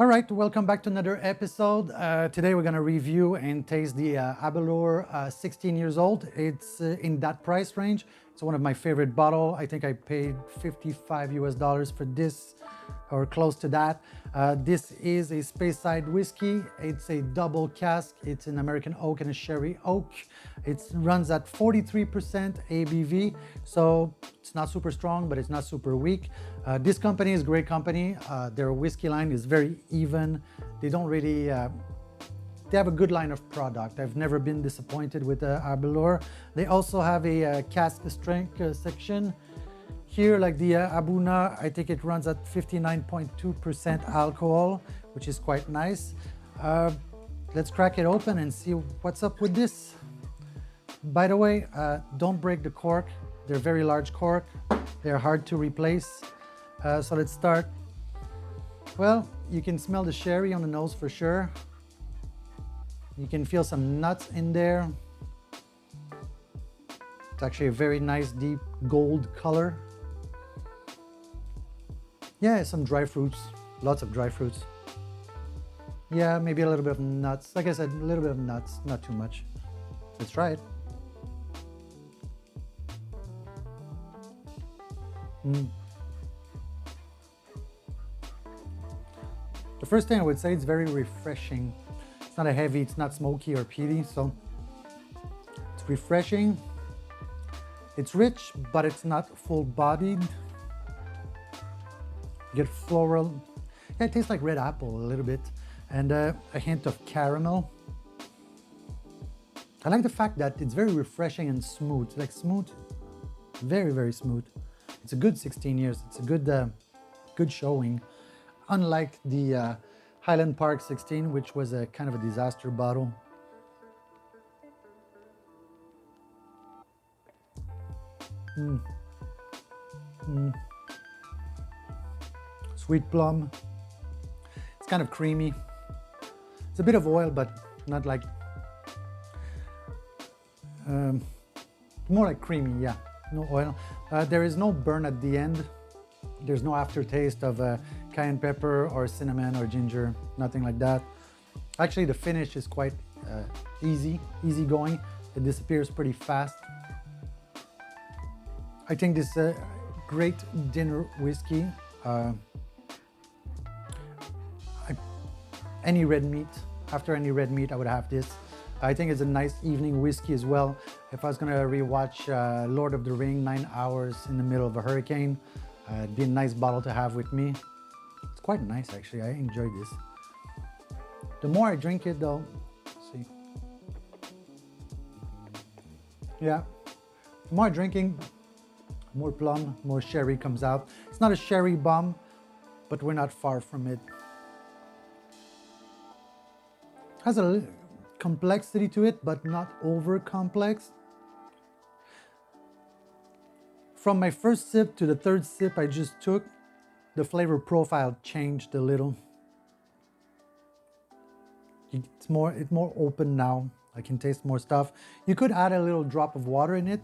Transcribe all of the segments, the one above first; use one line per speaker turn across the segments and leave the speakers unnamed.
All right, welcome back to another episode. Today we're going to review and taste the Aberlour 16 years old. It's in that price range. It's one of my favorite bottle. I think I paid 55 US dollars for this or close to that. This is a Speyside whiskey. It's a double cask. It's an American oak and a sherry oak. It runs at 43% ABV, so it's not super strong, but it's not super weak. This company is a great company. Their whiskey line is very even. They don't really, they have a good line of product. I've never been disappointed with Aberlour. They also have a cask strength section. Here, like the Abuna, I think it runs at 59.2% alcohol, which is quite nice. Let's crack it open and see what's up with this. By the way, don't break the cork. They're very large cork. They're hard to replace. So let's start. Well, you can smell the sherry on the nose for sure. You can feel some nuts in there. It's actually a very nice deep gold color. Yeah, some dry fruits, lots of dry fruits. Yeah, maybe a little bit of nuts. Like I said, a little bit of nuts, not too much. Let's try it. The first thing I would say, it's very refreshing. It's not a heavy, it's not smoky or peaty, so it's refreshing. It's rich, but it's not full-bodied. You get floral. Yeah, it tastes like red apple a little bit, and a hint of caramel. I like the fact that it's very refreshing and smooth. Like smooth, very, very smooth. It's a good 16 years. It's a good showing. Unlike the Highland Park 16, which was a kind of a disaster bottle. Sweet plum. It's kind of creamy. It's a bit of oil, but not like, more like creamy, yeah, no oil. There is no burn at the end. There's no aftertaste of cayenne pepper or cinnamon or ginger, nothing like that. Actually, the finish is quite easy going. It disappears pretty fast. I think this is a great dinner whiskey. Any red meat, after any red meat, I would have this. I think it's a nice evening whiskey as well. If I was gonna rewatch Lord of the Ring, 9 hours in the middle of a hurricane, it'd be a nice bottle to have with me. It's quite nice actually, I enjoy this. The more I drink it though, see. Yeah, the more I'm drinking, more plum, more sherry comes out. It's not a sherry bomb, but we're not far from it. Has a complexity to it, but not over complex. From my first sip to the third sip I just took, the flavor profile changed a little. It's more open now. I can taste more stuff. You could add a little drop of water in it.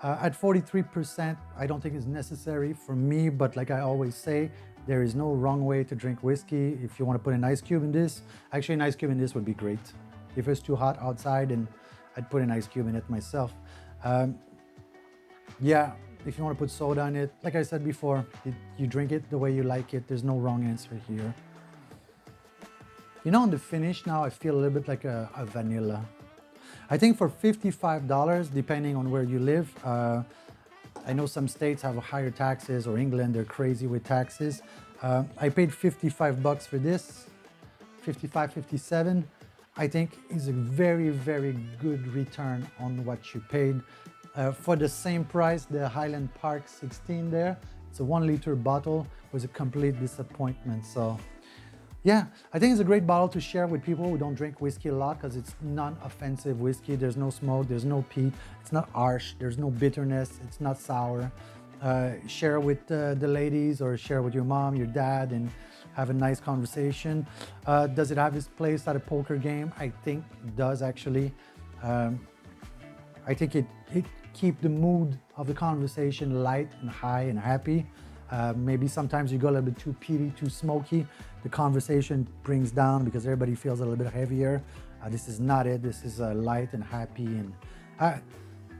At 43%, I don't think it's necessary for me, but like I always say, there is no wrong way to drink whiskey. If you want to put an ice cube in this, actually an ice cube in this would be great. If it's too hot outside, and I'd put an ice cube in it myself. Yeah, if you want to put soda in it, like I said before, you drink it the way you like it. There's no wrong answer here. You know, on the finish now, I feel a little bit like a vanilla. I think for $55, depending on where you live, I know some states have higher taxes, or England, they're crazy with taxes. I paid 55 bucks for this, 55, 57. I think is a very, very good return on what you paid. For the same price, the Highland Park 16 there, it's a 1 liter bottle, was a complete disappointment. So yeah, I think it's a great bottle to share with people who don't drink whiskey a lot, because it's non-offensive whiskey. There's no smoke, there's no peat, it's not harsh, there's no bitterness, it's not sour. Share with the ladies, or share with your mom, your dad, and have a nice conversation. Does it have its place at a poker game? I think it does actually. I think it keeps the mood of the conversation light and high and happy. Maybe sometimes you go a little bit too peaty, too smoky. The conversation brings down because everybody feels a little bit heavier. This is not it. This is light and happy. And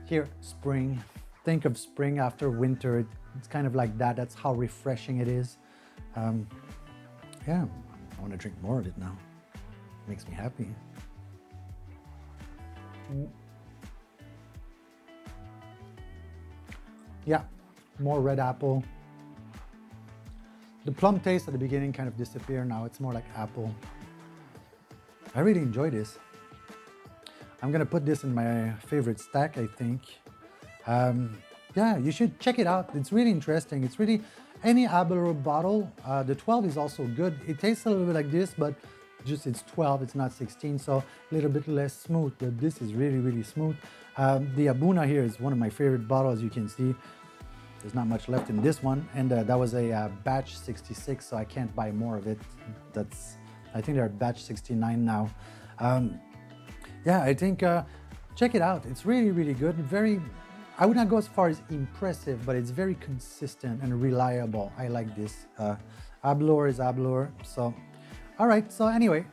here, spring. Think of spring after winter. It's kind of like that. That's how refreshing it is. Yeah, I want to drink more of it now. Makes me happy. Yeah, more red apple. The plum taste at the beginning kind of disappeared. Now it's more like apple. I really enjoy this. I'm gonna put this in my favorite stack, I think. Yeah, you should check it out. It's really interesting. It's really, any Aberlour bottle, the 12 is also good. It tastes a little bit like this, but just it's 12, it's not 16, so a little bit less smooth, but this is really, really smooth. The Abuna here is one of my favorite bottles, you can see. There's not much left in this one, and that was a batch 66, so I can't buy more of it. I think they're batch 69 now. Yeah, I think check it out. It's really, really good. Very, I would not go as far as impressive, but it's very consistent and reliable. I like this. Aberlour is Aberlour. So, all right. So anyway,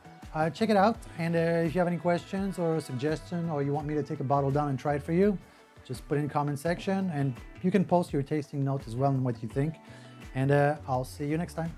check it out. And if you have any questions or a suggestion, or you want me to take a bottle down and try it for you, just put in the comment section, and you can post your tasting note as well and what you think. And I'll see you next time.